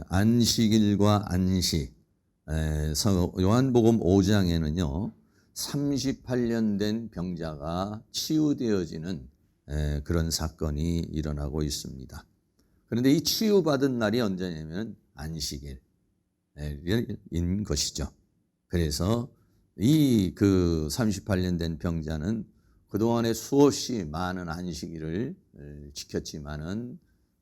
안식일과 안식. 요한복음 5장에는요. 38년 된 병자가 치유되어지는 그런 사건이 일어나고 있습니다. 그런데 이 치유받은 날이 언제냐면 안식일인 것이죠. 그래서 이 38년 된 병자는 그동안에 수없이 많은 안식일을 지켰지만은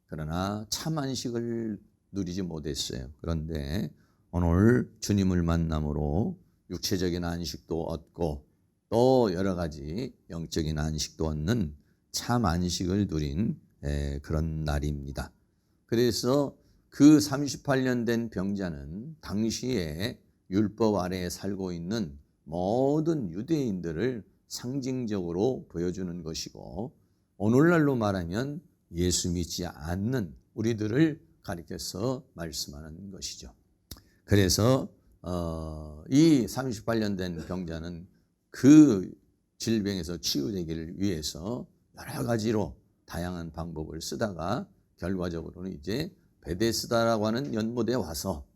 그러나 참 안식을 누리지 못했어요. 그런데 오늘 주님을 만남으로 육체적인 안식도 얻고 또 여러 가지 영적인 안식도 얻는 참 안식을 누린 그런 날입니다. 그래서 그 38년 된 병자는 당시에 율법 아래에 살고 있는 모든 유대인들을 상징적으로 보여주는 것이고, 오늘날로 말하면 예수 믿지 않는 우리들을 가리켜서 말씀하는 것이죠. 그래서 이 38년 된 병자는 그 질병에서 치유되기를 위해서 여러 가지로 다양한 방법을 쓰다가 결과적으로는 이제 베데스다라고 하는 연못에 와서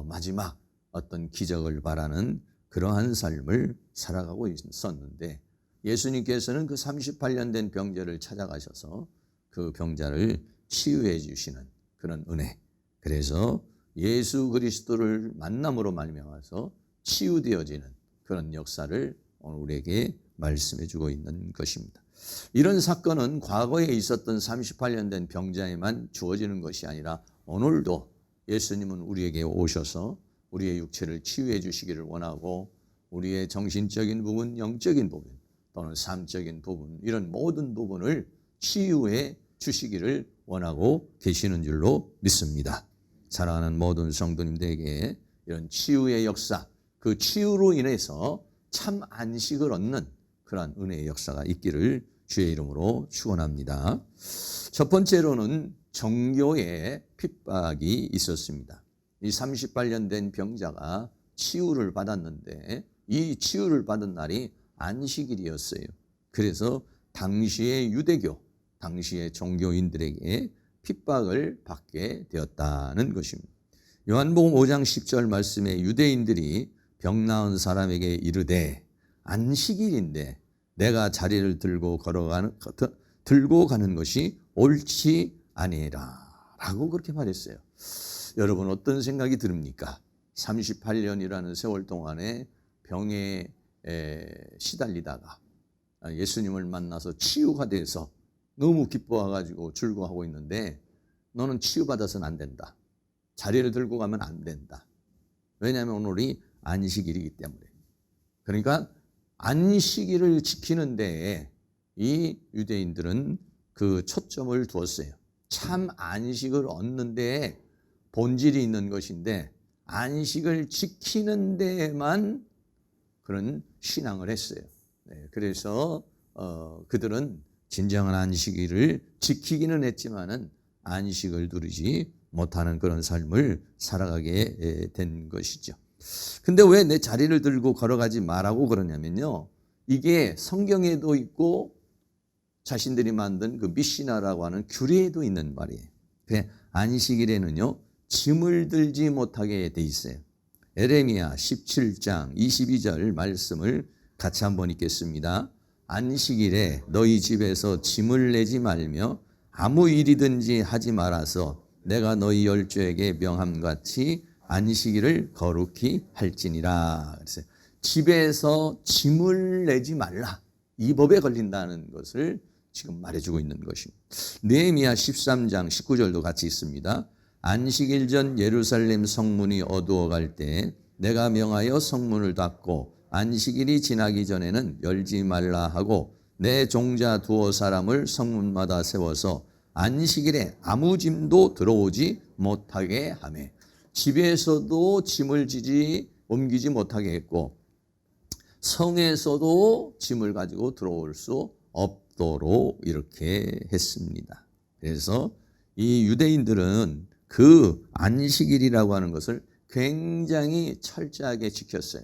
마지막 어떤 기적을 바라는 그러한 삶을 살아가고 있었는데, 예수님께서는 그 38년 된 병자를 찾아가셔서 그 병자를 치유해 주시는 그런 은혜, 그래서 예수 그리스도를 만남으로 말미암아서 치유되어지는 그런 역사를 오늘 우리에게 말씀해 주고 있는 것입니다. 이런 사건은 과거에 있었던 38년 된 병자에만 주어지는 것이 아니라 오늘도 예수님은 우리에게 오셔서 우리의 육체를 치유해 주시기를 원하고, 우리의 정신적인 부분, 영적인 부분 또는 삶적인 부분, 이런 모든 부분을 치유해 주시기를 원하고 계시는 줄로 믿습니다. 사랑하는 모든 성도님들에게 이런 치유의 역사, 그 치유로 인해서 참 안식을 얻는 그러한 은혜의 역사가 있기를 주의 이름으로 축원합니다. 첫 번째로는 정교의 핍박이 있었습니다. 이 38년 된 병자가 치유를 받았는데 이 치유를 받은 날이 안식일이었어요. 그래서 당시의 유대교, 당시의 종교인들에게 핍박을 받게 되었다는 것입니다. 요한복음 5장 10절 말씀에 유대인들이 병 나은 사람에게 이르되 안식일인데 내가 자리를 들고 가는 것이 옳지 아니라 라고 그렇게 말했어요. 여러분 어떤 생각이 듭니까? 38년이라는 세월 동안에 병에 시달리다가 예수님을 만나서 치유가 돼서 너무 기뻐가지고 즐거워하고 있는데, 너는 치유받아서는 안 된다. 자리를 들고 가면 안 된다. 왜냐하면 오늘이 안식일이기 때문에. 그러니까 안식일을 지키는 데에 이 유대인들은 그 초점을 두었어요. 참 안식을 얻는 데에 본질이 있는 것인데 안식을 지키는 데에만 그런 신앙을 했어요. 그래서 그들은 진정한 안식일을 지키기는 했지만은 안식을 누리지 못하는 그런 삶을 살아가게 된 것이죠. 근데 왜 내 자리를 들고 걸어가지 말라고 그러냐면요, 이게 성경에도 있고 자신들이 만든 그 미시나라고 하는 규례에도 있는 말이에요. 그래, 안식일에는요 짐을 들지 못하게 돼 있어요. 에레미야 17장 22절 말씀을 같이 한번 읽겠습니다. 안식일에 너희 집에서 짐을 내지 말며 아무 일이든지 하지 말아서 내가 너희 열조에게 명함같이 안식일을 거룩히 할지니라. 그래서 집에서 짐을 내지 말라, 이 법에 걸린다는 것을 지금 말해주고 있는 것입니다. 느헤미야 13장 19절도 같이 있습니다. 안식일 전 예루살렘 성문이 어두워갈 때 내가 명하여 성문을 닫고 안식일이 지나기 전에는 열지 말라 하고 내 종자 두어 사람을 성문마다 세워서 안식일에 아무 짐도 들어오지 못하게 하매, 집에서도 짐을 옮기지 못하게 했고 성에서도 짐을 가지고 들어올 수 없도록 이렇게 했습니다. 그래서 이 유대인들은 그 안식일이라고 하는 것을 굉장히 철저하게 지켰어요.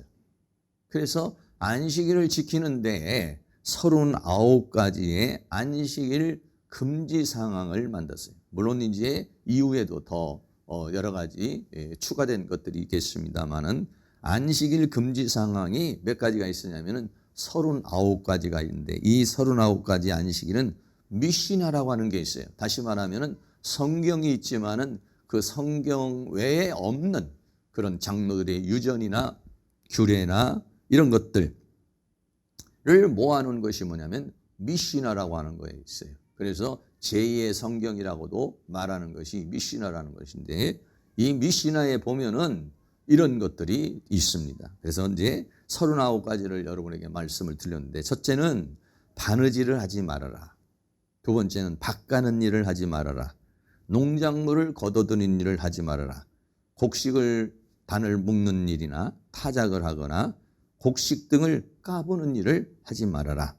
그래서 안식일을 지키는데 39가지의 안식일 금지 상황을 만들었어요. 물론 이제 이후에도 더 여러 가지 추가된 것들이 있겠습니다만은 안식일 금지 상황이 몇 가지가 있으냐면은 39가지가 있는데 이 39가지 안식일은 미시나라고 하는 게 있어요. 다시 말하면은 성경이 있지만은 그 성경 외에 없는 그런 장로들의 유전이나 규례나 이런 것들을 모아놓은 것이 뭐냐면 미시나라고 하는 거에 있어요. 그래서 제2의 성경이라고도 말하는 것이 미시나라는 것인데 이 미시나에 보면은 이런 것들이 있습니다. 그래서 이제 39가지를 여러분에게 말씀을 드렸는데 첫째는 바느질을 하지 말아라. 두 번째는 밭 가는 일을 하지 말아라. 농작물을 걷어들이는 일을 하지 말아라. 곡식을 단을 묶는 일이나 타작을 하거나 곡식 등을 까부는 일을 하지 말아라.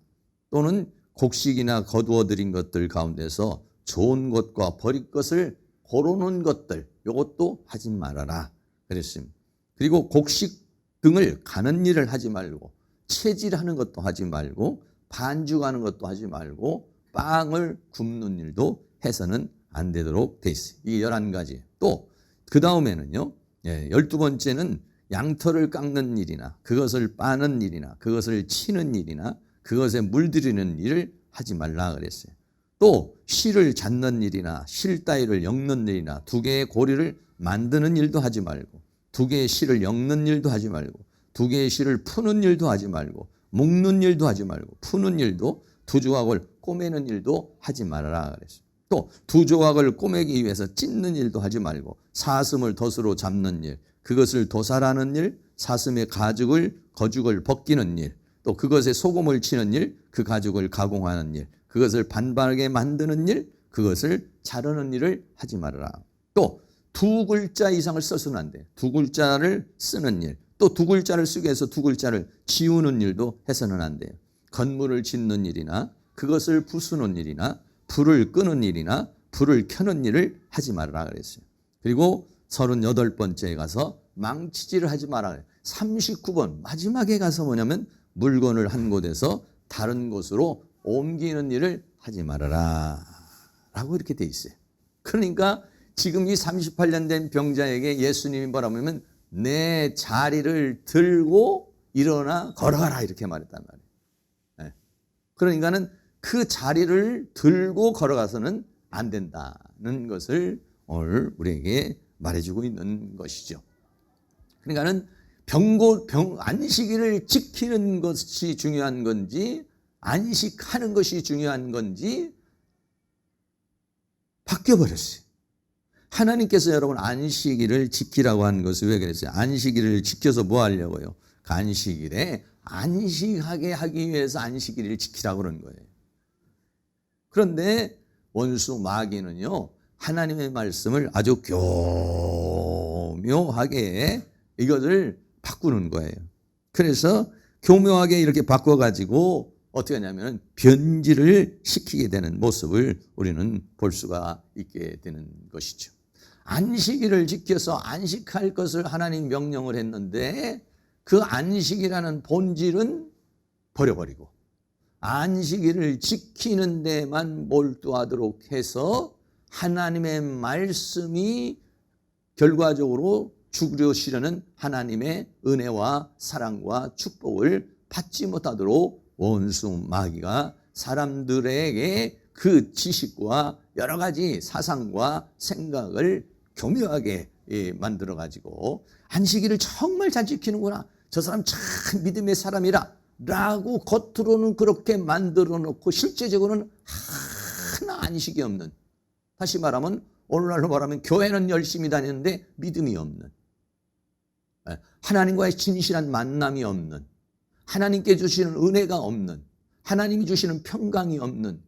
또는 곡식이나 거두어들인 것들 가운데서 좋은 것과 버릴 것을 고르는 것들 이것도 하지 말아라 그랬습니다. 그리고 곡식 등을 가는 일을 하지 말고 채질하는 것도 하지 말고 반죽하는 것도 하지 말고 빵을 굽는 일도 해서는 안 되도록 돼 있어요. 이게 11가지. 또 그 다음에는요. 12번째는 양털을 깎는 일이나 그것을 빠는 일이나 그것을 치는 일이나 그것에 물들이는 일을 하지 말라 그랬어요. 또 실을 잡는 일이나 실 따위를 엮는 일이나 두 개의 고리를 만드는 일도 하지 말고 두 개의 실을 엮는 일도 하지 말고 두 개의 실을 푸는 일도 하지 말고 묶는 일도 하지 말고 푸는 일도 두 조각을 꼬매는 일도 하지 말아라 그랬어요. 또 두 조각을 꼬매기 위해서 찢는 일도 하지 말고 사슴을 덫으로 잡는 일 그것을 도살하는 일 사슴의 거죽을 벗기는 일 또 그것에 소금을 치는 일 그 가죽을 가공하는 일 그것을 반반하게 만드는 일 그것을 자르는 일을 하지 말아라. 또 두 글자 이상을 써서는 안 돼. 두 글자를 쓰는 일 또 두 글자를 쓰기 위해서 두 글자를 지우는 일도 해서는 안 돼요. 건물을 짓는 일이나 그것을 부수는 일이나 불을 끄는 일이나 불을 켜는 일을 하지 말아라 그랬어요. 그리고 38번째에 가서 망치질을 하지 말아라. 39번 마지막에 가서 뭐냐면 물건을 한 곳에서 다른 곳으로 옮기는 일을 하지 말아라 라고 이렇게 돼 있어요. 그러니까 지금 이 38년 된 병자에게 예수님이 뭐라고 하면 내 자리를 들고 일어나 걸어가라 이렇게 말했단 말이에요. 그러니까는 그 자리를 들고 걸어가서는 안 된다는 것을 오늘 우리에게 말해주고 있는 것이죠. 그러니까는 안식일을 지키는 것이 중요한 건지 안식하는 것이 중요한 건지 바뀌어버렸어요. 하나님께서 여러분 안식일을 지키라고 한 것을 왜 그랬어요? 안식일을 지켜서 뭐 하려고요? 그 안식일에 안식하게 하기 위해서 안식일을 지키라고 그런 거예요. 그런데 원수 마귀는요 하나님의 말씀을 아주 교묘하게 이것을 바꾸는 거예요. 그래서 교묘하게 이렇게 바꿔가지고 어떻게 하냐면 변질을 시키게 되는 모습을 우리는 볼 수가 있게 되는 것이죠. 안식일을 지켜서 안식할 것을 하나님 명령을 했는데 그 안식이라는 본질은 버려버리고 안식일을 지키는 데만 몰두하도록 해서 하나님의 말씀이 결과적으로 주시려는 하나님의 은혜와 사랑과 축복을 받지 못하도록 원수 마귀가 사람들에게 그 지식과 여러 가지 사상과 생각을 교묘하게 만들어가지고 안식일을 정말 잘 지키는구나. 저 사람 참 믿음의 사람이라 라고 겉으로는 그렇게 만들어 놓고 실제적으로는 하나 안식이 없는, 다시 말하면 오늘날로 말하면 교회는 열심히 다니는데 믿음이 없는, 하나님과의 진실한 만남이 없는, 하나님께 주시는 은혜가 없는, 하나님이 주시는 평강이 없는,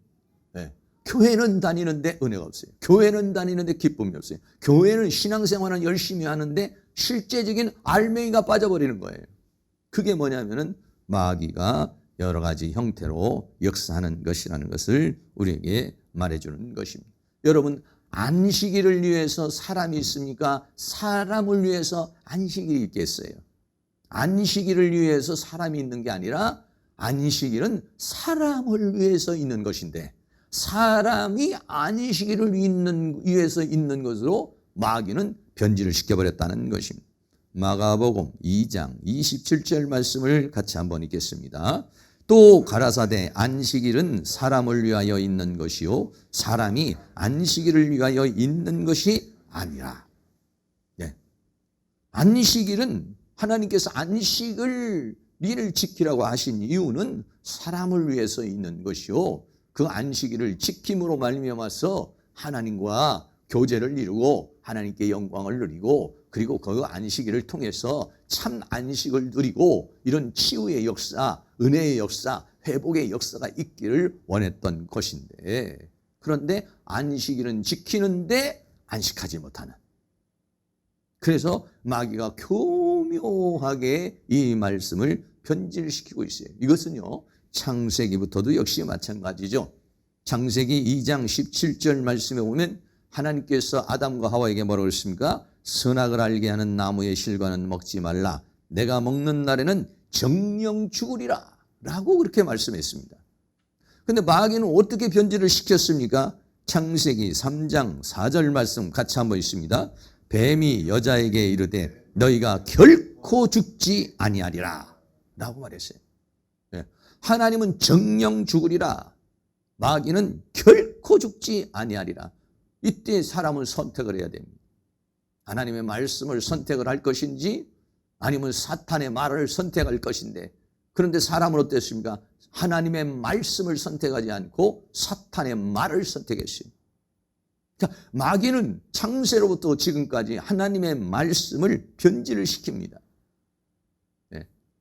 교회는 다니는데 은혜가 없어요. 교회는 다니는데 기쁨이 없어요. 교회는 신앙생활은 열심히 하는데 실제적인 알맹이가 빠져버리는 거예요. 그게 뭐냐면은 마귀가 여러 가지 형태로 역사하는 것이라는 것을 우리에게 말해주는 것입니다. 여러분, 안식일을 위해서 사람이 있습니까? 사람을 위해서 안식일이 있겠어요? 안식일을 위해서 사람이 있는 게 아니라 안식일은 사람을 위해서 있는 것인데 사람이 안식일을 위해서 있는 것으로 마귀는 변질을 시켜버렸다는 것입니다. 마가복음 2장 27절 말씀을 같이 한번 읽겠습니다. 또 가라사대 안식일은 사람을 위하여 있는 것이요 사람이 안식일을 위하여 있는 것이 아니라. 네. 안식일은 하나님께서 안식을 일을 지키라고 하신 이유는 사람을 위해서 있는 것이요 그 안식일을 지킴으로 말미암아서 하나님과 교제를 이루고 하나님께 영광을 누리고 그리고 그 안식일을 통해서 참 안식을 누리고 이런 치유의 역사, 은혜의 역사, 회복의 역사가 있기를 원했던 것인데 그런데 안식일은 지키는데 안식하지 못하는 그래서 마귀가 교묘하게 이 말씀을 변질시키고 있어요. 이것은요 창세기부터도 역시 마찬가지죠. 창세기 2장 17절 말씀에 보면 하나님께서 아담과 하와에게 뭐라고 했습니까? 선악을 알게 하는 나무의 실과는 먹지 말라. 내가 먹는 날에는 정령 죽으리라 라고 그렇게 말씀했습니다. 그런데 마귀는 어떻게 변질을 시켰습니까? 창세기 3장 4절 말씀 같이 한번 있습니다. 뱀이 여자에게 이르되 너희가 결코 죽지 아니하리라 라고 말했어요. 하나님은 정령 죽으리라. 마귀는 결코 죽지 아니하리라. 이때 사람은 선택을 해야 됩니다. 하나님의 말씀을 선택을 할 것인지 아니면 사탄의 말을 선택할 것인데 그런데 사람은 어땠습니까? 하나님의 말씀을 선택하지 않고 사탄의 말을 선택했어요. 그러니까 마귀는 창세로부터 지금까지 하나님의 말씀을 변질을 시킵니다.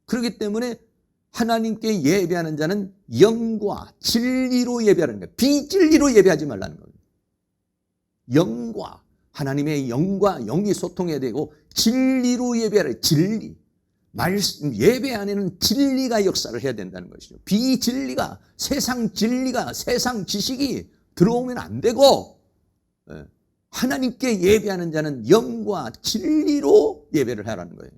그렇기 때문에 하나님께 예배하는 자는 영과 진리로 예배하는 거예요. 비진리로 예배하지 말라는 거예요. 영과 하나님의 영과 영이 소통해야 되고 진리로 예배하라. 진리. 말씀 예배 안에는 진리가 역사를 해야 된다는 것이죠. 비진리가 세상 진리가 세상 지식이 들어오면 안 되고 하나님께 예배하는 자는 영과 진리로 예배를 하라는 거예요.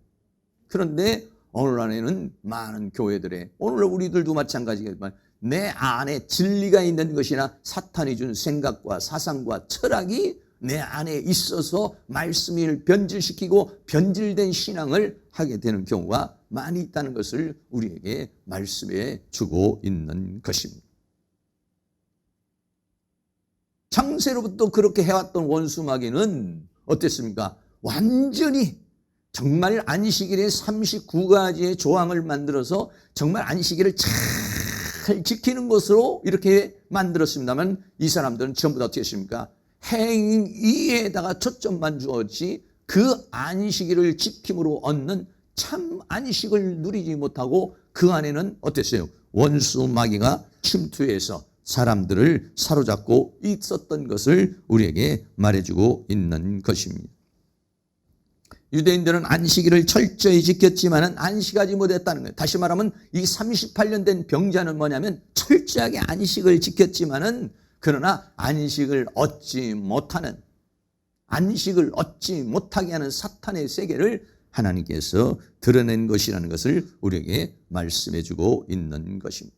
그런데 오늘날에는 많은 교회들에 오늘 우리들도 마찬가지겠지만 내 안에 진리가 있는 것이나 사탄이 준 생각과 사상과 철학이 내 안에 있어서 말씀을 변질시키고 변질된 신앙을 하게 되는 경우가 많이 있다는 것을 우리에게 말씀해 주고 있는 것입니다. 창세로부터 그렇게 해왔던 원수 마귀는 어땠습니까? 완전히 정말 안식일에 39가지의 조항을 만들어서 정말 안식일을 잘 지키는 것으로 이렇게 만들었습니다만 이 사람들은 전부 다 어떻게 했습니까? 행위에다가 초점만 주었지 그 안식일을 지킴으로 얻는 참 안식을 누리지 못하고 그 안에는 어땠어요? 원수 마귀가 침투해서 사람들을 사로잡고 있었던 것을 우리에게 말해주고 있는 것입니다. 유대인들은 안식일을 철저히 지켰지만 안식하지 못했다는 거예요. 다시 말하면 이 38년 된 병자는 뭐냐면 철저하게 안식을 지켰지만은 그러나 안식을 얻지 못하는 안식을 얻지 못하게 하는 사탄의 세계를 하나님께서 드러낸 것이라는 것을 우리에게 말씀해 주고 있는 것입니다.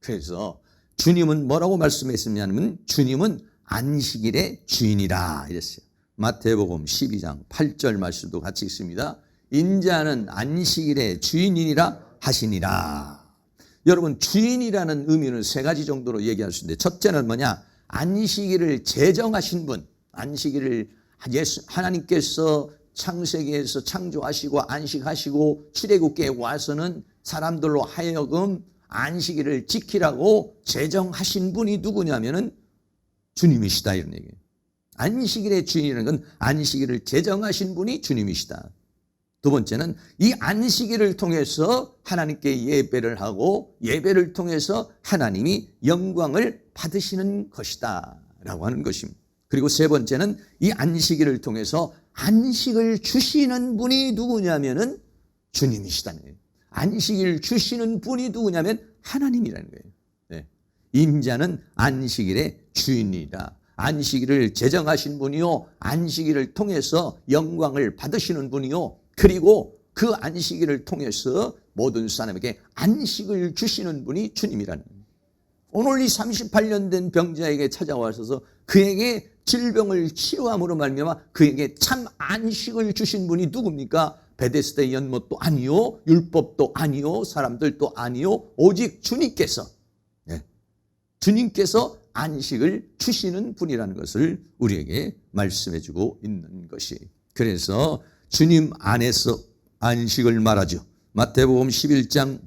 그래서 주님은 뭐라고 말씀했느냐면 주님은 안식일의 주인이라 이랬어요. 마태복음 12장 8절 말씀도 같이 있습니다. 인자는 안식일의 주인이니라 하시니라. 여러분 주인이라는 의미는 세 가지 정도로 얘기할 수 있는데 첫째는 뭐냐? 안식일을 제정하신 분. 안식일을 하나님께서 창세기에서 창조하시고 안식하시고 출애굽기에 와서는 사람들로 하여금 안식일을 지키라고 제정하신 분이 누구냐면은 주님이시다 이런 얘기예요. 안식일의 주인이라는 건 안식일을 제정하신 분이 주님이시다. 두 번째는 이 안식일을 통해서 하나님께 예배를 하고 예배를 통해서 하나님이 영광을 받으시는 것이다 라고 하는 것입니다. 그리고 세 번째는 이 안식일을 통해서 안식을 주시는 분이 누구냐면은 주님이시다는 거예요. 안식일 주시는 분이 누구냐면 하나님이라는 거예요. 네. 인자는 안식일의 주인이다. 안식일을 제정하신 분이요. 안식일을 통해서 영광을 받으시는 분이요. 그리고 그 안식일을 통해서 모든 사람에게 안식을 주시는 분이 주님이라는 거예요. 오늘 이 38년 된 병자에게 찾아와서 그에게 질병을 치료함으로 말미암아 그에게 참 안식을 주신 분이 누굽니까? 베데스다 연못도 아니요, 율법도 아니요, 사람들도 아니요, 오직 주님께서, 주님께서 안식을 주시는 분이라는 것을 우리에게 말씀해 주고 있는 것이. 그래서 주님 안에서 안식을 말하죠. 마태복음 11장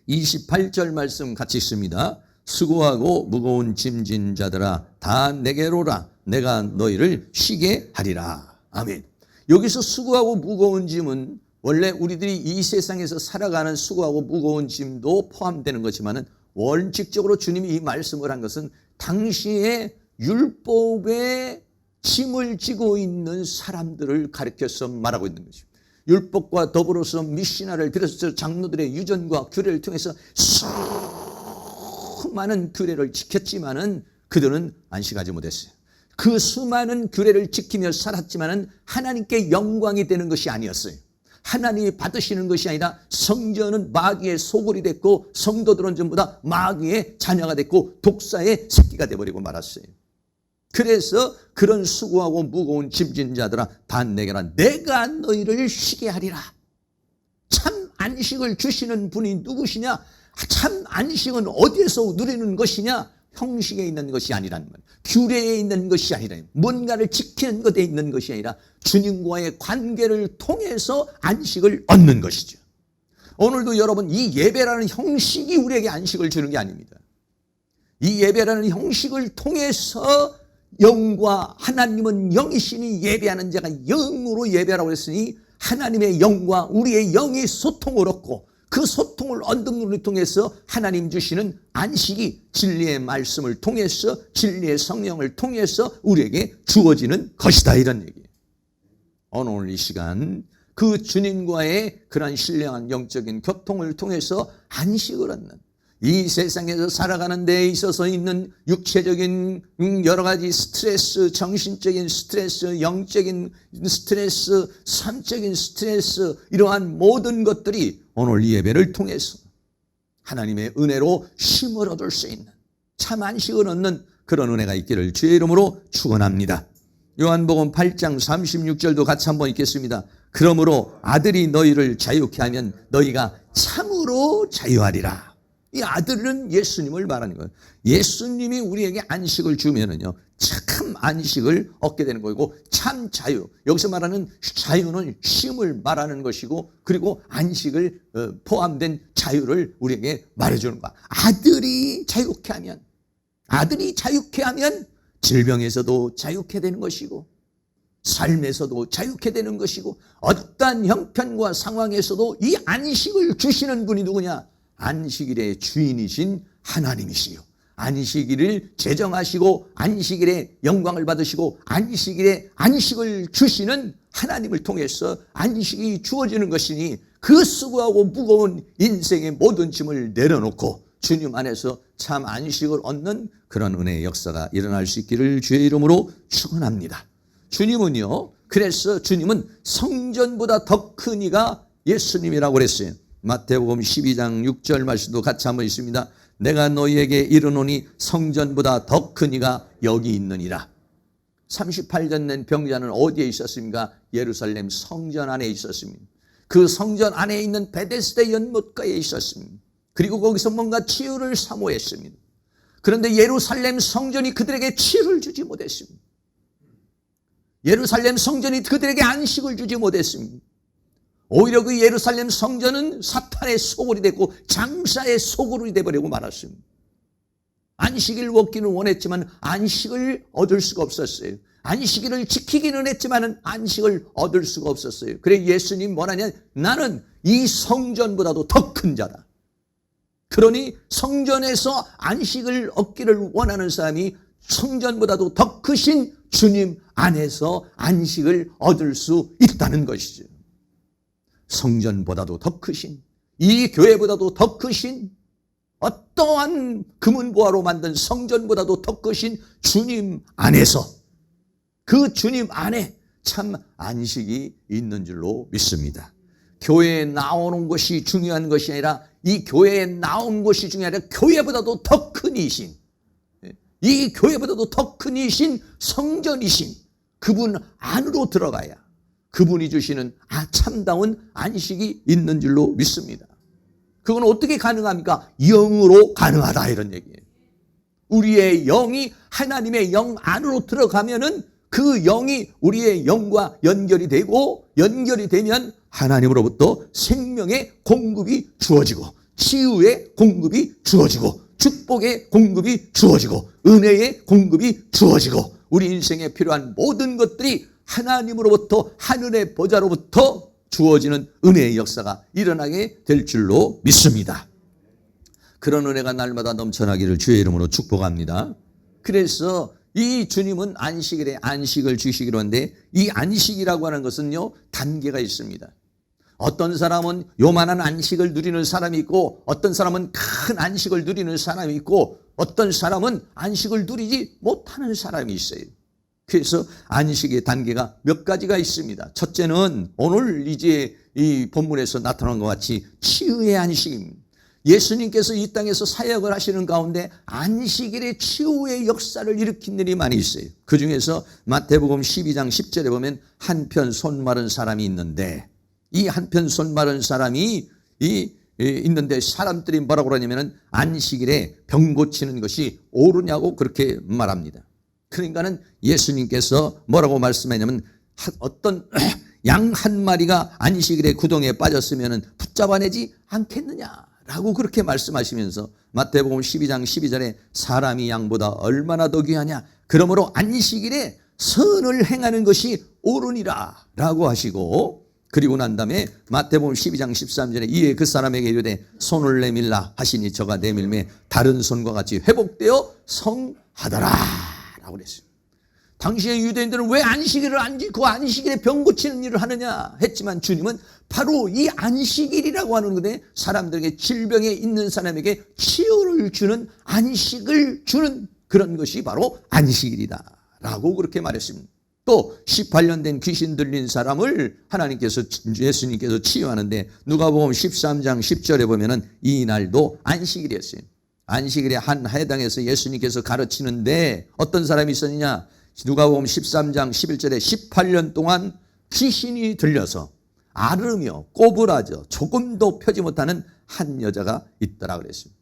28절 말씀 같이 있습니다. 수고하고 무거운 짐진 자들아 다 내게로 오라. 내가 너희를 쉬게 하리라. 아멘. 여기서 수고하고 무거운 짐은 원래 우리들이 이 세상에서 살아가는 수고하고 무거운 짐도 포함되는 거지만은 원칙적으로 주님이 이 말씀을 한 것은 당시에 율법의 짐을 지고 있는 사람들을 가리켜서 말하고 있는 것입니다. 율법과 더불어서 미시나를 비롯해서 장로들의 유전과 규례를 통해서 수많은 규례를 지켰지만은 그들은 안식하지 못했어요. 그 수많은 규례를 지키며 살았지만은 하나님께 영광이 되는 것이 아니었어요. 하나님이 받으시는 것이 아니라 성전은 마귀의 소굴이 됐고 성도들은 전부 다 마귀의 자녀가 됐고 독사의 새끼가 돼버리고 말았어요. 그래서 그런 수고하고 무거운 짐진 자들아 다 내게라. 내가 너희를 쉬게 하리라. 참 안식을 주시는 분이 누구시냐? 참 안식은 어디에서 누리는 것이냐? 형식에 있는 것이 아니라는 말, 규례에 있는 것이 아니라 뭔가를 지키는 것에 있는 것이 아니라 주님과의 관계를 통해서 안식을 얻는 것이죠. 오늘도 여러분 이 예배라는 형식이 우리에게 안식을 주는 게 아닙니다. 이 예배라는 형식을 통해서 영과 하나님은 영이시니 예배하는 자가 영으로 예배하라고 했으니 하나님의 영과 우리의 영이 소통을 얻고 그 소통을 얻는 것을 통해서 하나님 주시는 안식이 진리의 말씀을 통해서 진리의 성령을 통해서 우리에게 주어지는 것이다 이런 얘기예요. 오늘 이 시간 그 주님과의 그런 신령한 영적인 교통을 통해서 안식을 얻는 이 세상에서 살아가는 데 있어서 있는 육체적인 여러 가지 스트레스, 정신적인 스트레스, 영적인 스트레스, 삶적인 스트레스 이러한 모든 것들이 오늘 이 예배를 통해서 하나님의 은혜로 쉼을 얻을 수 있는 참 안식을 얻는 그런 은혜가 있기를 주의 이름으로 축원합니다. 요한복음 8장 36절도 같이 한번 읽겠습니다. 그러므로 아들이 너희를 자유케 하면 너희가 참으로 자유하리라. 이 아들은 예수님을 말하는 거예요. 예수님이 우리에게 안식을 주면은요, 참 안식을 얻게 되는 거고, 참 자유. 여기서 말하는 자유는 쉼을 말하는 것이고, 그리고 안식을 포함된 자유를 우리에게 말해주는 거야. 아들이 자유케 하면 질병에서도 자유케 되는 것이고, 삶에서도 자유케 되는 것이고, 어떠한 형편과 상황에서도 이 안식을 주시는 분이 누구냐? 안식일의 주인이신 하나님이시요. 안식일을 제정하시고 안식일에 영광을 받으시고 안식일에 안식을 주시는 하나님을 통해서 안식이 주어지는 것이니 그 수고하고 무거운 인생의 모든 짐을 내려놓고 주님 안에서 참 안식을 얻는 그런 은혜의 역사가 일어날 수 있기를 주의 이름으로 축원합니다. 주님은요, 그래서 주님은 성전보다 더 큰 이가 예수님이라고 그랬어요. 마태복음 12장 6절 말씀도 같이 한번 있습니다. 내가 너희에게 이르노니 성전보다 더 큰 이가 여기 있느니라. 38년 된 병자는 어디에 있었습니까? 예루살렘 성전 안에 있었습니다. 그 성전 안에 있는 베데스다 연못가에 있었습니다. 그리고 거기서 뭔가 치유를 사모했습니다. 그런데 예루살렘 성전이 그들에게 치유를 주지 못했습니다. 예루살렘 성전이 그들에게 안식을 주지 못했습니다. 오히려 그 예루살렘 성전은 사탄의 소굴이 됐고 장사의 소굴이 되어버리고 말았습니다. 안식일을 얻기는 원했지만 안식을 얻을 수가 없었어요. 안식일을 지키기는 했지만 안식을 얻을 수가 없었어요. 그래 예수님 뭐라냐? 나는 이 성전보다도 더 큰 자다. 그러니 성전에서 안식을 얻기를 원하는 사람이 성전보다도 더 크신 주님 안에서 안식을 얻을 수 있다는 것이죠. 성전보다도 더 크신, 이 교회보다도 더 크신, 어떠한 금은보화로 만든 성전보다도 더 크신 주님 안에서, 그 주님 안에 참 안식이 있는 줄로 믿습니다. 교회에 나오는 것이 중요한 것이 아니라 이 교회에 나온 것이 중요한 아니라 교회보다도 더 큰 이신, 이 교회보다도 더 큰 이신 성전이신 그분 안으로 들어가야 그분이 주시는 참다운 안식이 있는 줄로 믿습니다. 그건 어떻게 가능합니까? 영으로 가능하다 이런 얘기예요. 우리의 영이 하나님의 영 안으로 들어가면은 그 영이 우리의 영과 연결이 되고 연결이 되면 하나님으로부터 생명의 공급이 주어지고 치유의 공급이 주어지고 축복의 공급이 주어지고 은혜의 공급이 주어지고 우리 인생에 필요한 모든 것들이 하나님으로부터 하늘의 보좌로부터 주어지는 은혜의 역사가 일어나게 될 줄로 믿습니다. 그런 은혜가 날마다 넘쳐나기를 주의 이름으로 축복합니다. 그래서 이 주님은 안식일에 안식을 주시기로 하는데 이 안식이라고 하는 것은요 단계가 있습니다. 어떤 사람은 요만한 안식을 누리는 사람이 있고 어떤 사람은 큰 안식을 누리는 사람이 있고 어떤 사람은 안식을 누리지 못하는 사람이 있어요. 그래서 안식의 단계가 몇 가지가 있습니다. 첫째는 오늘 이제 이 본문에서 나타난 것 같이 치유의 안식입니다. 예수님께서 이 땅에서 사역을 하시는 가운데 안식일에 치유의 역사를 일으킨 일이 많이 있어요. 그 중에서 마태복음 12장 10절에 보면 한편 손 마른 사람이 있는데 이 한편 손 마른 사람이 있는데 사람들이 뭐라고 그러냐면 안식일에 병 고치는 것이 옳으냐고 그렇게 말합니다. 그러니까는 예수님께서 뭐라고 말씀하냐면 어떤 양 한 마리가 안식일에 구덩이에 빠졌으면 붙잡아내지 않겠느냐라고 그렇게 말씀하시면서 마태복음 12장 12절에 사람이 양보다 얼마나 더 귀하냐 그러므로 안식일에 선을 행하는 것이 옳으니라 라고 하시고 그리고 난 다음에 마태복음 12장 13절에 이에 그 사람에게 이르되 손을 내밀라 하시니 저가 내밀매 다른 손과 같이 회복되어 성하더라 라고 그랬어요. 당시의 유대인들은 왜 안식일을 안 지고 안식일에 병 고치는 일을 하느냐 했지만 주님은 바로 이 안식일이라고 하는 건데 사람들에게 질병에 있는 사람에게 치유를 주는 안식을 주는 그런 것이 바로 안식일이다 라고 그렇게 말했습니다. 또 18년 된 귀신 들린 사람을 하나님께서 예수님께서 치유하는데 누가복음 13장 10절에 보면은 이 날도 안식일이었어요. 안식일에 한 해당에서 예수님께서 가르치는데 어떤 사람이 있었느냐 누가복음 13장 11절에 18년 동안 귀신이 들려서 앓으며 꼬부라져 조금도 펴지 못하는 한 여자가 있더라 그랬습니다.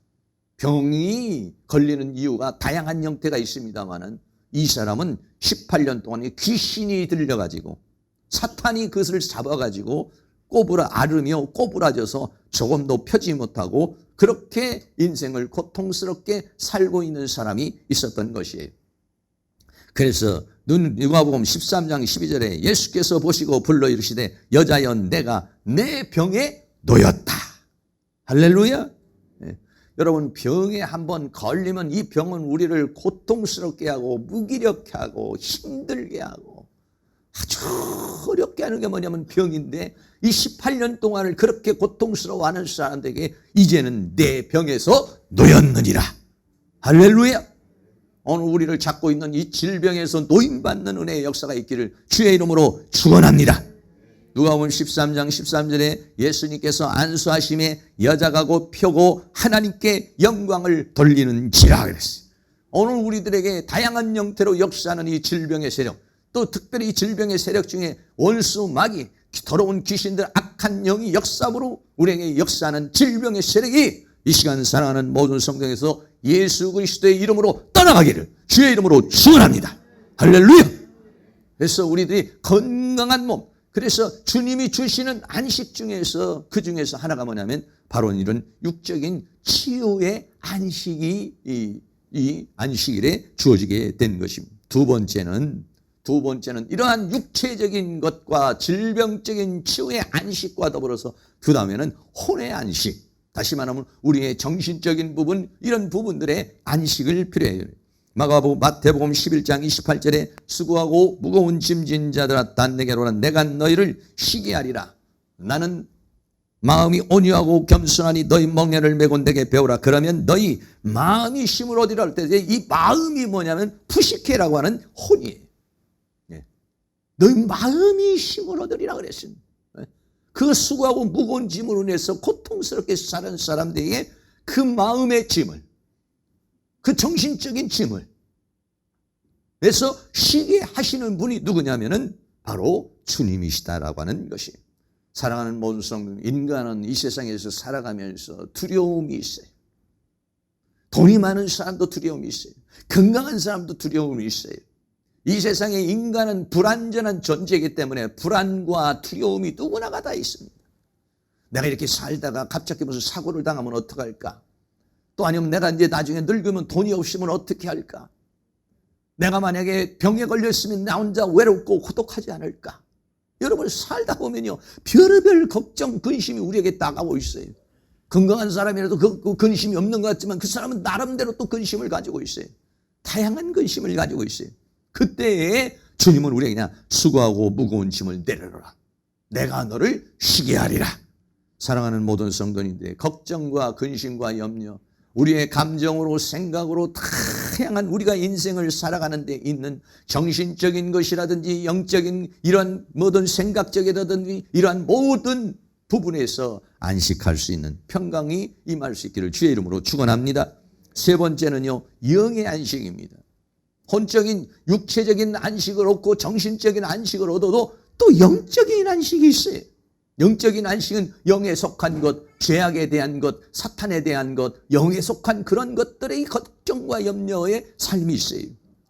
병이 걸리는 이유가 다양한 형태가 있습니다만은 이 사람은 18년 동안 귀신이 들려가지고 사탄이 그것을 잡아가지고 앓으며 꼬부라져서 조금도 펴지 못하고 그렇게 인생을 고통스럽게 살고 있는 사람이 있었던 것이에요. 그래서 누가복음 13장 12절에 예수께서 보시고 불러 이르시되 여자여 내가 내 병에 놓였다. 할렐루야. 여러분 병에 한번 걸리면 이 병은 우리를 고통스럽게 하고 무기력해 하고 힘들게 하고 아주 어렵게 하는 게 뭐냐면 병인데 이 18년 동안을 그렇게 고통스러워하는 사람들에게 이제는 내 병에서 놓였느니라. 할렐루야. 오늘 우리를 잡고 있는 이 질병에서 노임받는 은혜의 역사가 있기를 주의 이름으로 축원합니다. 누가복음 13장 13절에 예수님께서 안수하심에 여자가 곧 펴고 하나님께 영광을 돌리는지라 그랬어요. 오늘 우리들에게 다양한 형태로 역사하는 이 질병의 세력 또 특별히 이 질병의 세력 중에 원수 마귀 더러운 귀신들 악한 영이 역사로 우리에게 역사하는 질병의 세력이 이 시간 사랑하는 모든 성도에서 예수 그리스도의 이름으로 떠나가기를 주의 이름으로 축원합니다. 할렐루야. 그래서 우리들이 건강한 몸 그래서 주님이 주시는 안식 중에서 그 중에서 하나가 뭐냐면 바로 이런 육적인 치유의 안식이 이 안식일에 주어지게 된 것입니다. 두 번째는 이러한 육체적인 것과 질병적인 치유의 안식과 더불어서 그 다음에는 혼의 안식 다시 말하면 우리의 정신적인 부분 이런 부분들의 안식을 필요해요. 마태복음 11장 28절에 수고하고 무거운 짐진 자들아 다 내게로 오라 내가 너희를 쉬게 하리라. 나는 마음이 온유하고 겸손하니 너희 멍에를 메고 내게 배우라. 그러면 너희 마음이 쉼을 얻으리라 할 때 이 마음이 뭐냐면 푸시케라고 하는 혼이에요. 너희 마음이 쉼을 얻으리라 그랬습니다. 그 수고하고 무거운 짐으로 인해서 고통스럽게 사는 사람들에게 그 마음의 짐을, 그 정신적인 짐을 그래서 쉬게 하시는 분이 누구냐면은 바로 주님이시다라고 하는 것이. 사랑하는 모든 성도, 인간은 이 세상에서 살아가면서 두려움이 있어요. 돈이 많은 사람도 두려움이 있어요. 건강한 사람도 두려움이 있어요. 이 세상에 인간은 불완전한 존재이기 때문에 불안과 두려움이 누구나가 다 있습니다. 내가 이렇게 살다가 갑자기 무슨 사고를 당하면 어떡할까? 또 아니면 내가 이제 나중에 늙으면 돈이 없으면 어떻게 할까? 내가 만약에 병에 걸렸으면 나 혼자 외롭고 고독하지 않을까? 여러분 살다 보면요 별의별 걱정, 근심이 우리에게 다가오고 있어요. 건강한 사람이라도 그 근심이 없는 것 같지만 그 사람은 나름대로 또 근심을 가지고 있어요. 다양한 근심을 가지고 있어요. 그때에 주님은 우리에게 그냥 수고하고 무거운 짐을 내려놓으라. 내가 너를 쉬게 하리라. 사랑하는 모든 성도님들, 걱정과 근심과 염려, 우리의 감정으로 생각으로 다양한 우리가 인생을 살아가는 데 있는 정신적인 것이라든지 영적인 이러한 모든 생각적이라든지 이러한 모든 부분에서 안식할 수 있는 평강이 임할 수 있기를 주의 이름으로 축원합니다. 세 번째는요, 영의 안식입니다. 혼적인 육체적인 안식을 얻고 정신적인 안식을 얻어도 또 영적인 안식이 있어요. 영적인 안식은 영에 속한 것, 죄악에 대한 것, 사탄에 대한 것, 영에 속한 그런 것들의 걱정과 염려의 삶이 있어요.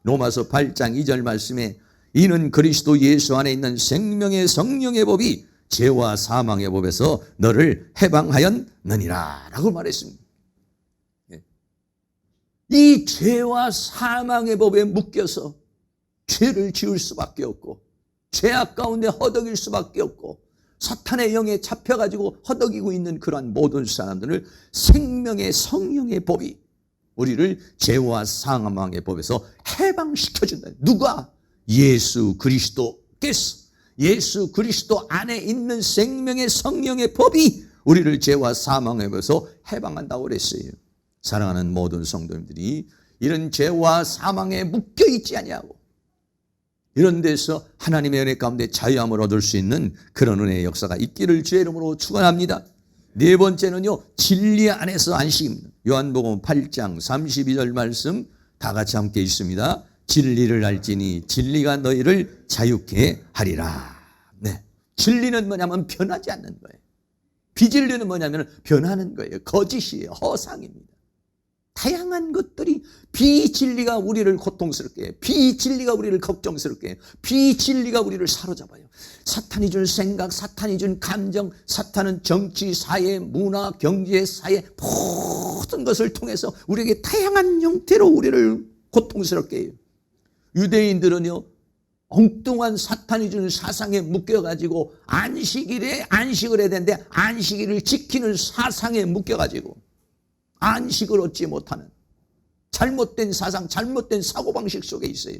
로마서 8장 2절 말씀에 이는 그리스도 예수 안에 있는 생명의 성령의 법이 죄와 사망의 법에서 너를 해방하였느니라 라고 말했습니다. 이 죄와 사망의 법에 묶여서 죄를 지을 수밖에 없고 죄악 가운데 허덕일 수밖에 없고 사탄의 영에 잡혀가지고 허덕이고 있는 그러한 모든 사람들을 생명의 성령의 법이 우리를 죄와 사망의 법에서 해방시켜준다. 누가? 예수 그리스도께서, 예수 그리스도 안에 있는 생명의 성령의 법이 우리를 죄와 사망의 법에서 해방한다고 그랬어요. 사랑하는 모든 성도님들이 이런 죄와 사망에 묶여있지 아니하고 이런 데서 하나님의 은혜 가운데 자유함을 얻을 수 있는 그런 은혜의 역사가 있기를 주의 이름으로 축원합니다. 네 번째는요, 진리 안에서 안식입니다. 요한복음 8장 32절 말씀 다 같이 함께 있습니다. 진리를 알지니 진리가 너희를 자유케 하리라. 네, 진리는 뭐냐면 변하지 않는 거예요. 비진리는 뭐냐면 변하는 거예요. 거짓이에요. 허상입니다. 다양한 것들이 비진리가 우리를 고통스럽게 해요. 비진리가 우리를 걱정스럽게 해요. 비진리가 우리를 사로잡아요. 사탄이 준 생각, 사탄이 준 감정, 사탄은 정치, 사회, 문화, 경제, 사회 모든 것을 통해서 우리에게 다양한 형태로 우리를 고통스럽게 해요. 유대인들은요 엉뚱한 사탄이 준 사상에 묶여가지고 안식일에 안식을 해야 되는데 안식일을 지키는 사상에 묶여가지고 안식을 얻지 못하는 잘못된 사상, 잘못된 사고방식 속에 있어요.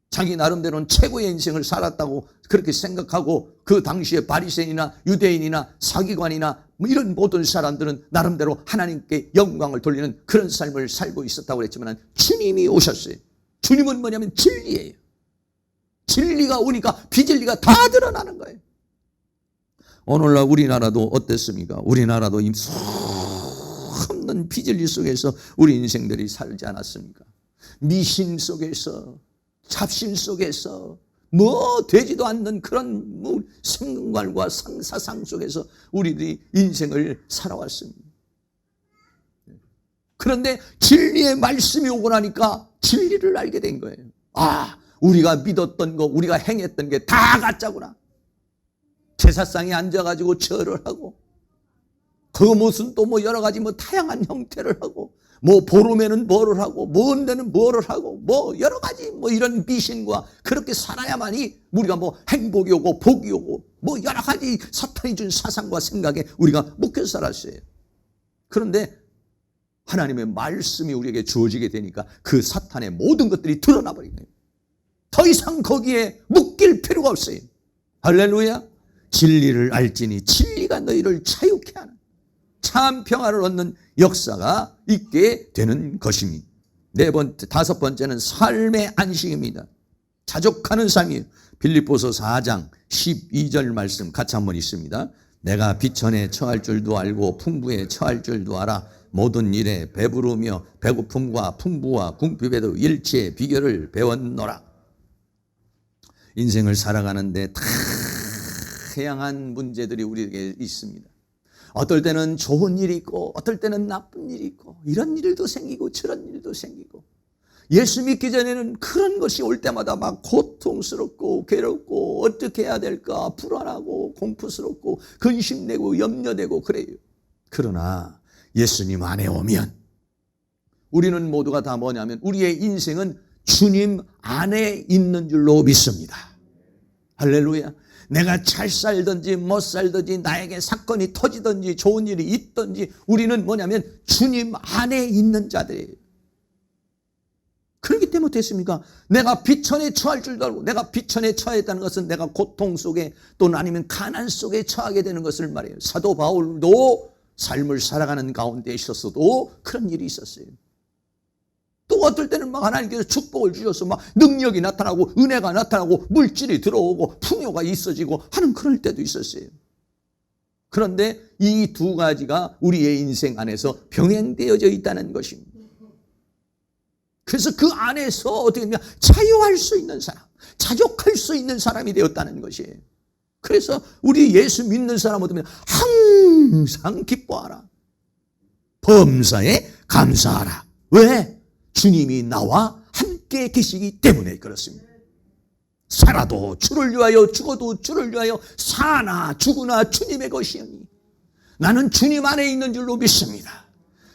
자기 나름대로는 최고의 인생을 살았다고 그렇게 생각하고 그 당시에 바리새인이나 유대인이나 사기관이나 뭐 이런 모든 사람들은 나름대로 하나님께 영광을 돌리는 그런 삶을 살고 있었다고 그랬지만 주님이 오셨어요. 주님은 뭐냐면 진리예요. 진리가 오니까 비진리가 다 드러나는 거예요. 오늘날 우리나라도 어땠습니까? 우리나라도 없는 비진리 속에서 우리 인생들이 살지 않았습니까? 미신 속에서, 잡신 속에서, 뭐 되지도 않는 그런 뭐 생각과 사상 속에서 우리들이 인생을 살아왔습니다. 그런데 진리의 말씀이 오고 나니까 진리를 알게 된 거예요. 아, 우리가 믿었던 거, 우리가 행했던 게 다 가짜구나. 제사상에 앉아가지고 절을 하고 그 무슨 또 뭐 여러 가지 뭐 다양한 형태를 하고 뭐 보름에는 뭐를 하고 먼 데는 뭐를 하고 뭐 여러 가지 뭐 이런 미신과 그렇게 살아야만이 우리가 뭐 행복이 오고 복이 오고 뭐 여러 가지 사탄이 준 사상과 생각에 우리가 묶여 살았어요. 그런데 하나님의 말씀이 우리에게 주어지게 되니까 그 사탄의 모든 것들이 드러나 버린 거예요. 더 이상 거기에 묶일 필요가 없어요. 할렐루야. 진리를 알지니 진리가 너희를 자유케 하는 참 평화를 얻는 역사가 있게 되는 것입니다. 다섯 번째는 삶의 안식입니다. 자족하는 삶이에요. 빌립보서 4장 12절 말씀 같이 한번 읽습니다. 내가 비천에 처할 줄도 알고 풍부에 처할 줄도 알아. 모든 일에 배부르며 배고픔과 풍부와 궁핍에도 일체의 비결을 배웠노라. 인생을 살아가는데 다양한 문제들이 우리에게 있습니다. 어떨 때는 좋은 일이 있고 어떨 때는 나쁜 일이 있고 이런 일도 생기고 저런 일도 생기고 예수 믿기 전에는 그런 것이 올 때마다 막 고통스럽고 괴롭고 어떻게 해야 될까 불안하고 공포스럽고 근심되고 염려되고 그래요. 그러나 예수님 안에 오면 우리는 모두가 다 뭐냐면 우리의 인생은 주님 안에 있는 줄로 믿습니다. 할렐루야. 내가 잘 살든지 못 살든지 나에게 사건이 터지든지 좋은 일이 있든지 우리는 뭐냐면 주님 안에 있는 자들이에요. 그렇기 때문에 어떻습니까? 내가 비천에 처할 줄도 알고 내가 비천에 처했다는 것은 내가 고통 속에 또는 아니면 가난 속에 처하게 되는 것을 말해요. 사도 바울도 삶을 살아가는 가운데 있었어도 그런 일이 있었어요. 또 어떨 때는 막 하나님께서 축복을 주셔서 막 능력이 나타나고 은혜가 나타나고 물질이 들어오고 풍요가 있어지고 하는 그럴 때도 있었어요. 그런데 이 두 가지가 우리의 인생 안에서 병행되어져 있다는 것입니다. 그래서 그 안에서 어떻게 되냐 자유할 수 있는 사람, 자족할 수 있는 사람이 되었다는 것이에요. 그래서 우리 예수 믿는 사람 어떠면 항상 기뻐하라. 범사에 감사하라. 왜? 주님이 나와 함께 계시기 때문에 그렇습니다. 살아도 주를 위하여 죽어도 주를 위하여 사나 죽으나 주님의 것이오니 나는 주님 안에 있는 줄로 믿습니다.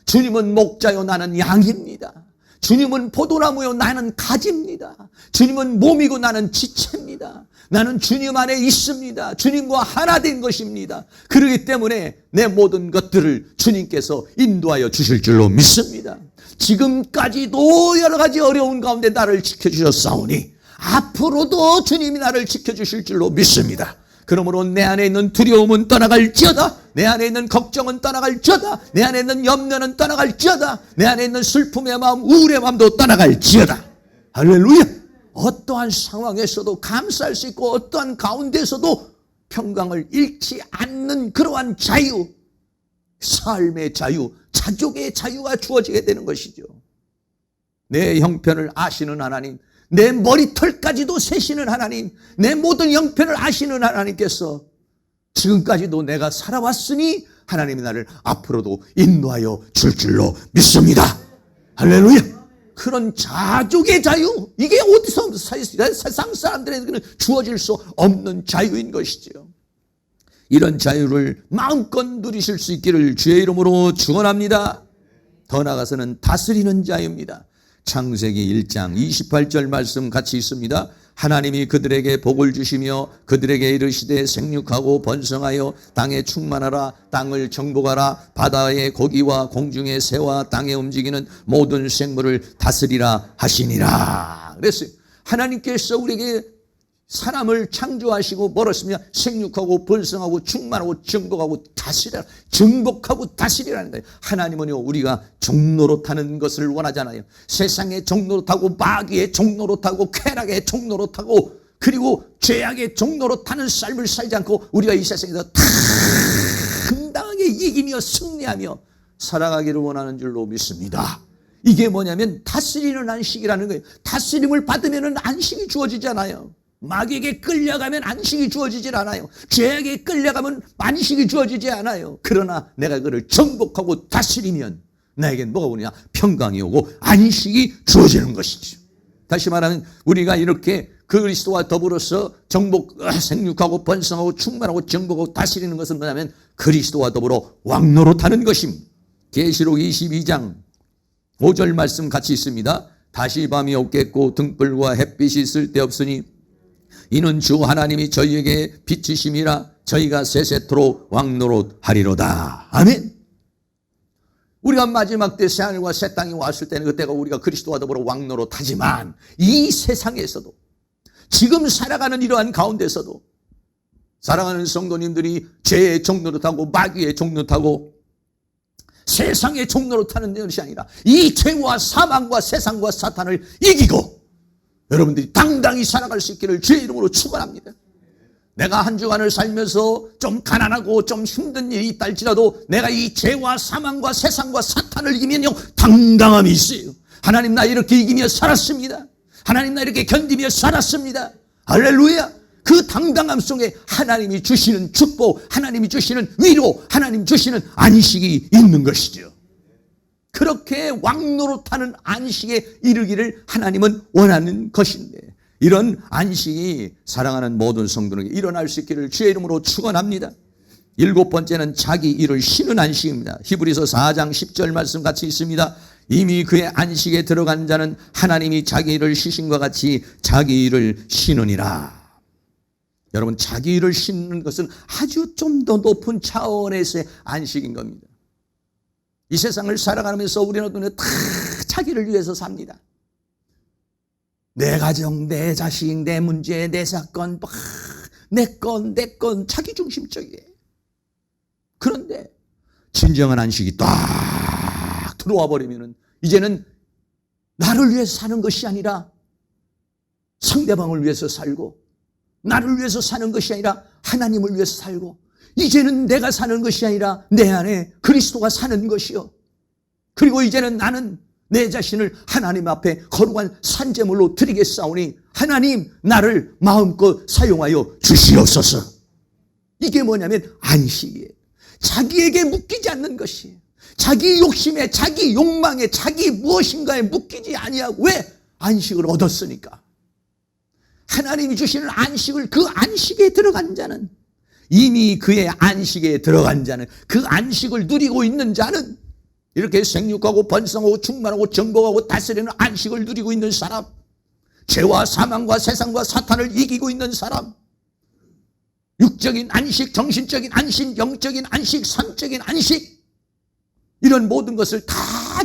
주님은 목자요 나는 양입니다. 주님은 포도나무요 나는 가지입니다. 주님은 몸이고 나는 지체입니다. 나는 주님 안에 있습니다. 주님과 하나 된 것입니다. 그렇기 때문에 내 모든 것들을 주님께서 인도하여 주실 줄로 믿습니다. 지금까지도 여러 가지 어려운 가운데 나를 지켜주셨사오니 앞으로도 주님이 나를 지켜주실 줄로 믿습니다. 그러므로 내 안에 있는 두려움은 떠나갈지어다. 내 안에 있는 걱정은 떠나갈지어다. 내 안에 있는 염려는 떠나갈지어다. 내 안에 있는 슬픔의 마음, 우울의 마음도 떠나갈지어다. 할렐루야. 어떠한 상황에서도 감사할 수 있고 어떠한 가운데서도 평강을 잃지 않는 그러한 자유, 삶의 자유, 자족의 자유가 주어지게 되는 것이죠. 내 형편을 아시는 하나님, 내 머리털까지도 세시는 하나님, 내 모든 형편을 아시는 하나님께서 지금까지도 내가 살아왔으니 하나님이 나를 앞으로도 인도하여 줄 줄로 믿습니다. 할렐루야. 그런 자족의 자유, 이게 어디서 세상 사람들에게는 주어질 수 없는 자유인 것이죠. 이런 자유를 마음껏 누리실 수 있기를 주의 이름으로 축원합니다. 더 나아가서는 다스리는 자유입니다. 창세기 1장 28절 말씀 같이 있습니다. 하나님이 그들에게 복을 주시며 그들에게 이르시되 생육하고 번성하여 땅에 충만하라. 땅을 정복하라. 바다의 고기와 공중의 새와 땅에 움직이는 모든 생물을 다스리라 하시니라. 그랬어요. 하나님께서 우리에게 사람을 창조하시고 뭐랬습니까? 생육하고 번성하고 충만하고 정복하고 다스리라. 정복하고 다스리라는 거예요. 하나님은요 우리가 종노릇하는 것을 원하잖아요. 세상의 종노릇하고 마귀의 종노릇하고 쾌락의 종노릇하고 그리고 죄악의 종노릇하는 삶을 살지 않고 우리가 이 세상에서 당당하게 이기며 승리하며 살아가기를 원하는 줄로 믿습니다. 이게 뭐냐면 다스리는 안식이라는 거예요. 다스림을 받으면 안식이 주어지잖아요. 마귀에게 끌려가면 안식이 주어지질 않아요. 죄에게 끌려가면 안식이 주어지지 않아요. 그러나 내가 그를 정복하고 다스리면 나에겐 뭐가 오느냐? 평강이 오고 안식이 주어지는 것이죠. 다시 말하면 우리가 이렇게 그리스도와 더불어서 생육하고 번성하고 충만하고 정복하고 다스리는 것은 뭐냐면 그리스도와 더불어 왕노릇하는 것입니다. 계시록 22장 5절 말씀 같이 있습니다. 다시 밤이 없겠고 등불과 햇빛이 쓸데없으니 이는 주 하나님이 저희에게 빛이심이라 저희가 세세토록 왕노릇하리로다. 아멘. 우리가 마지막 때 새하늘과 새 땅이 왔을 때는 그때가 우리가 그리스도와 더불어 왕노릇하지만 이 세상에서도 지금 살아가는 이러한 가운데서도 살아가는 성도님들이 죄의 종노릇하고 마귀의 종노릇하고 세상의 종노릇하는 것이 아니라 이 죄와 사망과 세상과 사탄을 이기고 여러분들이 당당히 살아갈 수 있기를 주의 이름으로 축원합니다. 내가 한 주간을 살면서 좀 가난하고 좀 힘든 일이 있다 할지라도 내가 이 죄와 사망과 세상과 사탄을 이기면요 당당함이 있어요. 하나님 나 이렇게 이기며 살았습니다. 하나님 나 이렇게 견디며 살았습니다. 할렐루야. 그 당당함 속에 하나님이 주시는 축복, 하나님이 주시는 위로, 하나님 주시는 안식이 있는 것이죠. 그렇게 왕노릇하는 안식에 이르기를 하나님은 원하는 것인데, 이런 안식이 사랑하는 모든 성도에게 일어날 수 있기를 주의 이름으로 축원합니다. 7번째는 자기 일을 쉬는 안식입니다. 히브리서 4장 10절 말씀 같이 있습니다. 이미 그의 안식에 들어간 자는 하나님이 자기 일을 쉬신과 같이 자기 일을 쉬느니라. 여러분, 자기 일을 쉬는 것은 아주 좀 더 높은 차원에서의 안식인 겁니다. 이 세상을 살아가면서 우리는 다 자기를 위해서 삽니다. 내 가정, 내 자식, 내 문제, 내 사건, 내 건 자기 중심적이에요. 그런데 진정한 안식이 딱 들어와 버리면은 이제는 나를 위해서 사는 것이 아니라 상대방을 위해서 살고, 나를 위해서 사는 것이 아니라 하나님을 위해서 살고, 이제는 내가 사는 것이 아니라 내 안에 그리스도가 사는 것이요, 그리고 이제는 나는 내 자신을 하나님 앞에 거룩한 산제물로 드리겠사오니 하나님 나를 마음껏 사용하여 주시옵소서. 이게 뭐냐면 안식이에요. 자기에게 묶이지 않는 것이에요. 자기 욕심에, 자기 욕망에, 자기 무엇인가에 묶이지 아니하고, 왜? 안식을 얻었으니까. 하나님이 주시는 안식을, 그 안식에 들어간 자는, 이미 그의 안식에 들어간 자는, 그 안식을 누리고 있는 자는, 이렇게 생육하고 번성하고 충만하고 정복하고 다스리는 안식을 누리고 있는 사람, 죄와 사망과 세상과 사탄을 이기고 있는 사람, 육적인 안식, 정신적인 안식, 영적인 안식, 삶적인 안식, 이런 모든 것을 다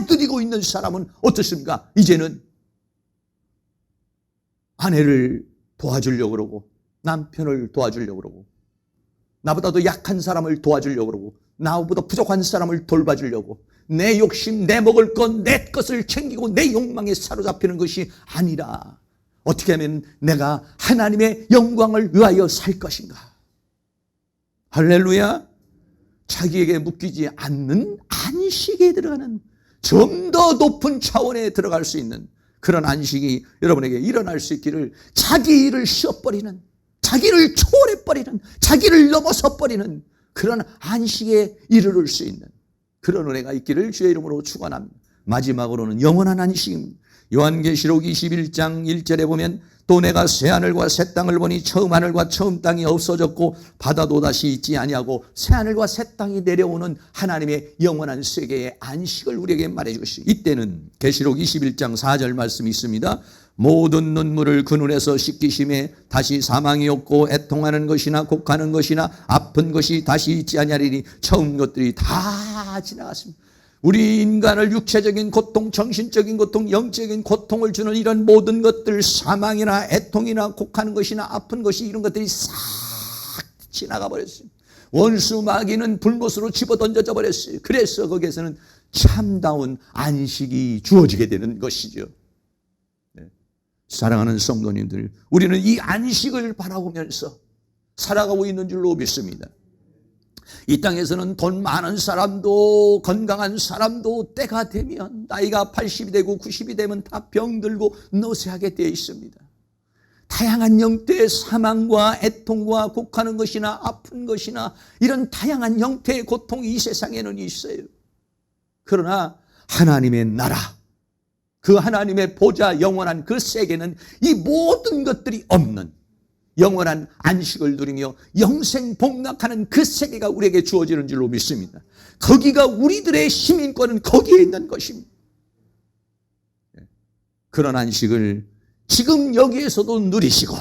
누리고 있는 사람은 어떻습니까? 이제는 아내를 도와주려고 그러고, 남편을 도와주려고 그러고, 나보다도 약한 사람을 도와주려고 그러고, 나보다 부족한 사람을 돌봐주려고, 내 욕심, 내 먹을 것, 내 것을 챙기고 내 욕망에 사로잡히는 것이 아니라 어떻게 하면 내가 하나님의 영광을 위하여 살 것인가. 할렐루야. 자기에게 묶이지 않는 안식에 들어가는, 좀 더 높은 차원에 들어갈 수 있는 그런 안식이 여러분에게 일어날 수 있기를, 자기 일을 쉬어버리는, 자기를 초월해버리는, 자기를 넘어서버리는 그런 안식에 이르를 수 있는 그런 은혜가 있기를 주의 이름으로 축원합니다. 마지막으로는 영원한 안식입니다. 요한계시록 21장 1절에 보면 또 내가 새 하늘과 새 땅을 보니 처음 하늘과 처음 땅이 없어졌고 바다도 다시 있지 아니하고, 새 하늘과 새 땅이 내려오는 하나님의 영원한 세계의 안식을 우리에게 말해주시오. 이때는 계시록 21장 4절 말씀이 있습니다. 모든 눈물을 그 눈에서 씻기심에 다시 사망이 없고 애통하는 것이나 곡하는 것이나 아픈 것이 다시 있지 아니하리니 처음 것들이 다 지나갔습니다. 우리 인간을 육체적인 고통, 정신적인 고통, 영적인 고통을 주는 이런 모든 것들, 사망이나 애통이나 곡하는 것이나 아픈 것이, 이런 것들이 싹 지나가 버렸습니다. 원수 마귀는 불못으로 집어던져져 버렸어요. 그래서 거기에서는 참다운 안식이 주어지게 되는 것이죠. 사랑하는 성도님들, 우리는 이 안식을 바라보면서 살아가고 있는 줄로 믿습니다. 이 땅에서는 돈 많은 사람도, 건강한 사람도 때가 되면, 나이가 80이 되고 90이 되면 다 병들고 노쇠하게 되어 있습니다. 다양한 형태의 사망과 애통과 곡하는 것이나 아픈 것이나 이런 다양한 형태의 고통이 이 세상에는 있어요. 그러나 하나님의 나라, 그 하나님의 보좌, 영원한 그 세계는 이 모든 것들이 없는 영원한 안식을 누리며 영생 복락하는 그 세계가 우리에게 주어지는 줄로 믿습니다. 거기가 우리들의 시민권은 거기에 있는 것입니다. 그런 안식을 지금 여기에서도 누리시고,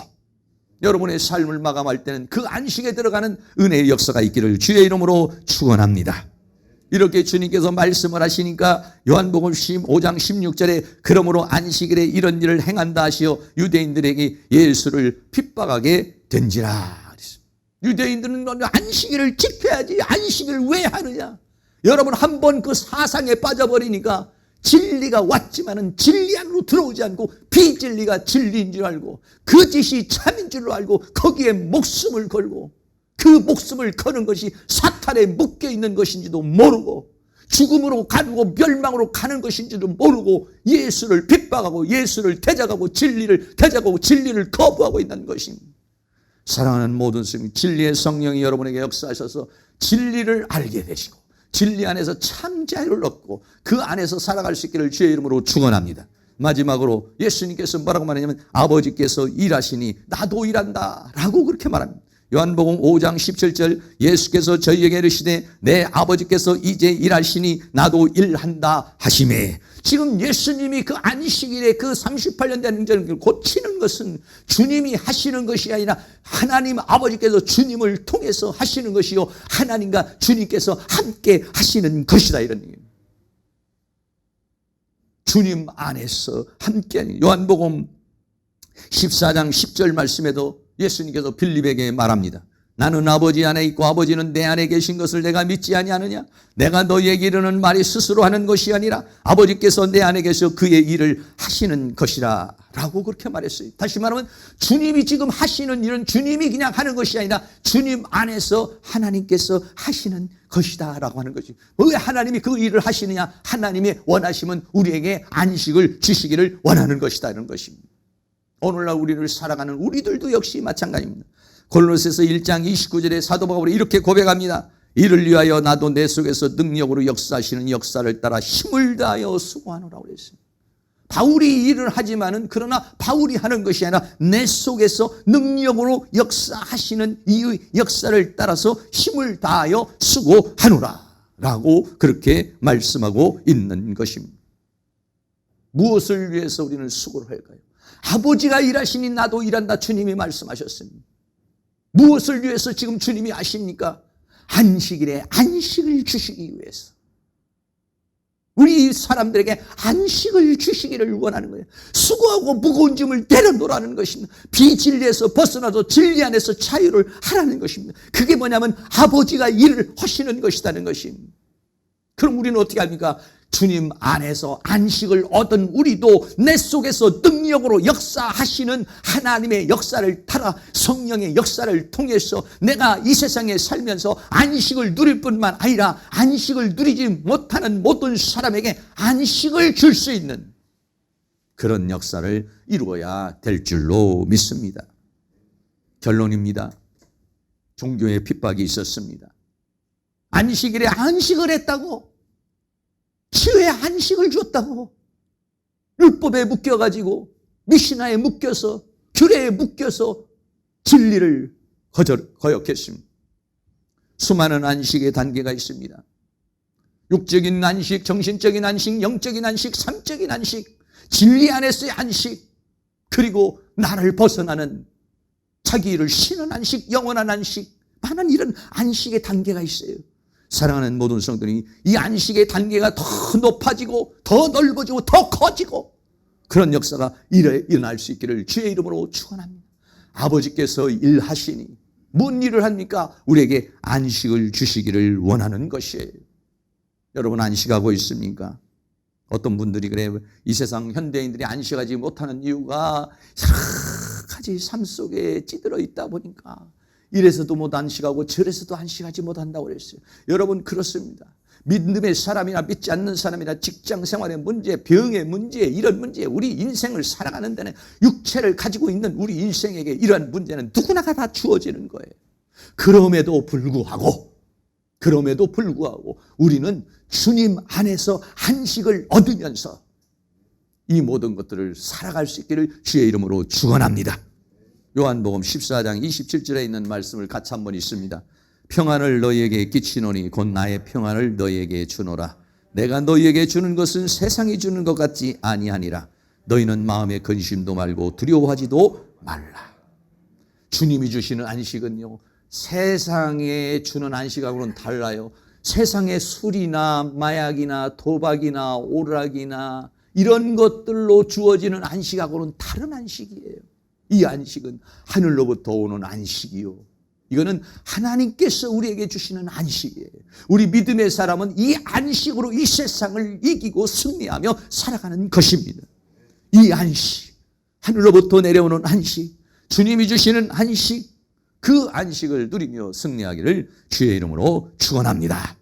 여러분의 삶을 마감할 때는 그 안식에 들어가는 은혜의 역사가 있기를 주의 이름으로 축원합니다. 이렇게 주님께서 말씀을 하시니까 요한복음 5장 16절에 그러므로 안식일에 이런 일을 행한다 하시어 유대인들에게 예수를 핍박하게 된지라. 유대인들은 안식일을 지켜야지, 안식을 왜 하느냐. 여러분, 한번 그 사상에 빠져버리니까 진리가 왔지만은 진리 안으로 들어오지 않고 비진리가 진리인 줄 알고 거짓이 참인 줄 알고 거기에 목숨을 걸고 그 목숨을 거는 것이 사탄에 묶여있는 것인지도 모르고 죽음으로 가고 멸망으로 가는 것인지도 모르고 예수를 핍박하고 예수를 대적하고 진리를 대적하고 진리를 거부하고 있는 것입니다. 사랑하는 모든 성도, 진리의 성령이 여러분에게 역사하셔서 진리를 알게 되시고 진리 안에서 참 자유를 얻고 그 안에서 살아갈 수 있기를 주의 이름으로 축원합니다. 마지막으로 예수님께서 뭐라고 말하냐면 아버지께서 일하시니 나도 일한다 라고 그렇게 말합니다. 요한복음 5장 17절 예수께서 저희에게 이르시되 내 아버지께서 이제 일하시니 나도 일한다 하시매. 지금 예수님이 그 안식일에 그 38년 된 행전을 고치는 것은 주님이 하시는 것이 아니라 하나님 아버지께서 주님을 통해서 하시는 것이요 하나님과 주님께서 함께 하시는 것이다 이런 얘기입니다. 주님 안에서 함께. 요한복음 14장 10절 말씀에도 예수님께서 빌립에게 말합니다. 나는 아버지 안에 있고 아버지는 내 안에 계신 것을 내가 믿지 아니하느냐? 내가 너희에게 이르는 말이 스스로 하는 것이 아니라 아버지께서 내 안에 계셔 그의 일을 하시는 것이라 라고 그렇게 말했어요. 다시 말하면 주님이 지금 하시는 일은 주님이 그냥 하는 것이 아니라 주님 안에서 하나님께서 하시는 것이다 라고 하는 것이. 왜 하나님이 그 일을 하시느냐? 하나님의 원하심은 우리에게 안식을 주시기를 원하는 것이다 이런 것입니다. 오늘날 우리를 살아가는 우리들도 역시 마찬가지입니다. 골로새서 1장 29절에 사도 바울이 이렇게 고백합니다. 이를 위하여 나도 내 속에서 능력으로 역사하시는 역사를 따라 힘을 다하여 수고하노라고 그랬습니다. 바울이 일을 하지만은 그러나 바울이 하는 것이 아니라 내 속에서 능력으로 역사하시는 이 역사를 따라서 힘을 다하여 수고하노라 라고 그렇게 말씀하고 있는 것입니다. 무엇을 위해서 우리는 수고를 할까요? 아버지가 일하시니 나도 일한다 주님이 말씀하셨습니다. 무엇을 위해서 지금 주님이 아십니까? 안식일에 안식을 주시기 위해서. 우리 사람들에게 안식을 주시기를 원하는 거예요. 수고하고 무거운 짐을 내려놓으라는 것입니다. 비진리에서 벗어나서 진리 안에서 자유를 하라는 것입니다. 그게 뭐냐면 아버지가 일을 하시는 것이라는 것입니다. 그럼 우리는 어떻게 합니까? 주님 안에서 안식을 얻은 우리도 내 속에서 능력으로 역사하시는 하나님의 역사를 따라 성령의 역사를 통해서 내가 이 세상에 살면서 안식을 누릴 뿐만 아니라 안식을 누리지 못하는 모든 사람에게 안식을 줄 수 있는 그런 역사를 이루어야 될 줄로 믿습니다. 결론입니다. 종교의 핍박이 있었습니다. 안식일에 안식을 했다고, 치유에 안식을 줬다고, 율법에 묶여가지고 미시나에 묶여서 규례에 묶여서 진리를 거역했습니다. 수많은 안식의 단계가 있습니다. 육적인 안식, 정신적인 안식, 영적인 안식, 삼적인 안식, 진리 안에서의 안식, 그리고 나를 벗어나는 자기 일을 쉬는 안식, 영원한 안식, 많은 이런 안식의 단계가 있어요. 사랑하는 모든 성도들이 이 안식의 단계가 더 높아지고 더 넓어지고 더 커지고 그런 역사가 일어날 수 있기를 주의 이름으로 축원합니다. 아버지께서 일하시니 뭔 일을 합니까? 우리에게 안식을 주시기를 원하는 것이에요. 여러분 안식하고 있습니까? 어떤 분들이 그래요. 이 세상 현대인들이 안식하지 못하는 이유가 여러 가지 삶 속에 찌들어 있다 보니까 이래서도 못 안식하고 저래서도 안식하지 못한다고 그랬어요. 여러분 그렇습니다. 믿음의 사람이나 믿지 않는 사람이나 직장 생활의 문제, 병의 문제, 이런 문제, 우리 인생을 살아가는 데는 육체를 가지고 있는 우리 인생에게 이러한 문제는 누구나가 다 주어지는 거예요. 그럼에도 불구하고 우리는 주님 안에서 안식을 얻으면서 이 모든 것들을 살아갈 수 있기를 주의 이름으로 축원합니다. 요한복음 14장 27절에 있는 말씀을 같이 한번 읽습니다. 평안을 너희에게 끼치노니 곧 나의 평안을 너희에게 주노라. 내가 너희에게 주는 것은 세상이 주는 것 같지 아니하니라. 너희는 마음의 근심도 말고 두려워하지도 말라. 주님이 주시는 안식은요, 세상에 주는 안식하고는 달라요. 세상의 술이나 마약이나 도박이나 오락이나 이런 것들로 주어지는 안식하고는 다른 안식이에요. 이 안식은 하늘로부터 오는 안식이요, 이거는 하나님께서 우리에게 주시는 안식이에요. 우리 믿음의 사람은 이 안식으로 이 세상을 이기고 승리하며 살아가는 것입니다. 이 안식, 하늘로부터 내려오는 안식, 주님이 주시는 안식, 그 안식을 누리며 승리하기를 주의 이름으로 축원합니다.